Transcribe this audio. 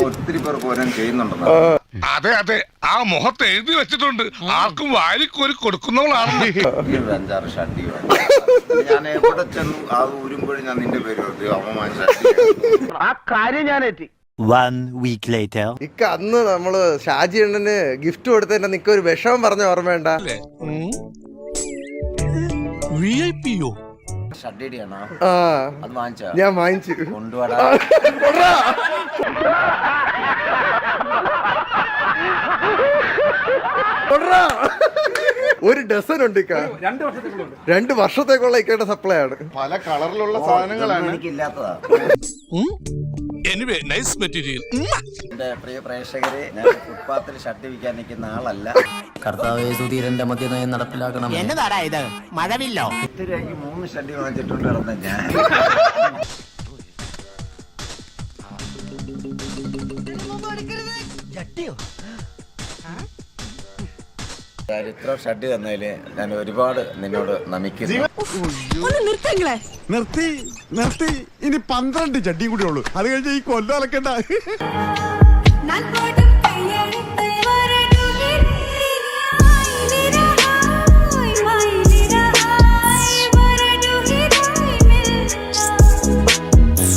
ഒത്തിരി പേർക്ക് ഓരോ ചെയ്യുന്നുണ്ടെന്ന്. അതെ അതെ, ആ മുഖത്ത് എഴുതി വെച്ചിട്ടുണ്ട്, ആർക്കും വാരിക്കോരി കൊടുക്കുന്നവളാണ്. 5-6 ഷഡ്ഡി ഞാൻ എവിടെ ചെന്നു ആ ഊരുമ്പോഴും ഞാൻ നിന്റെ പേര് അമ്മമാൻ ഷഡ്ഡി. ആ കാര്യം ഞാൻ ഏറ്റി. 1 week later. ഇക്ക അന്ന് നമ്മള് ഷാജി അണ്ണന് ഗിഫ്റ്റ് കൊടുത്തതിന്റെ നിക്ക ഒരു വിഷമം പറഞ്ഞ ഓർമ്മയുണ്ട? ഷഡ്ഡിയാണോ ആ അത് വാങ്ങിച്ച? ഞാൻ വാങ്ങിച്ചു. കൊണ്ടുപോടാ. ഒരു ഡസൻ ഉണ്ട് ഇക്ക. 2 വർഷത്തേക്കുള്ള ഇക്കയുടെ സപ്ലൈ ആണ്. പല കളറിലുള്ള സാധനങ്ങളാണ്. എനിക്കില്ലാത്തതാ. Anyway nice material. എന്റെ പ്രിയ പ്രേക്ഷകരെ, ഞാൻ ഫുട്പാത്തിൽ ഷഡ്ഡി വിൽക്കാൻ നിൽക്കുന്ന ആളല്ല. കർത്താവേ സുധീരന്റെ മദ്യനയം നടപ്പിലാക്കണം. എന്നതാടാ ഇത്? മഴവില്ലോ? 8 രൂപയ്ക്ക് 3 ഷഡ്ഡി വാങ്ങിച്ചിട്ടുണ്ട് നടന്ന ഞാൻ. ഇത്ര ഷഡ്ഡി തന്നതില് ഞാൻ ഒരുപാട് നിന്നോട് നമിക്കുന്നു. നിർത്തി ഇനി 12 ചട്ടിയും കൂടി ഉള്ളൂ. അത് കഴിഞ്ഞ് ഈ കൊല്ലം അലക്കണ്ട.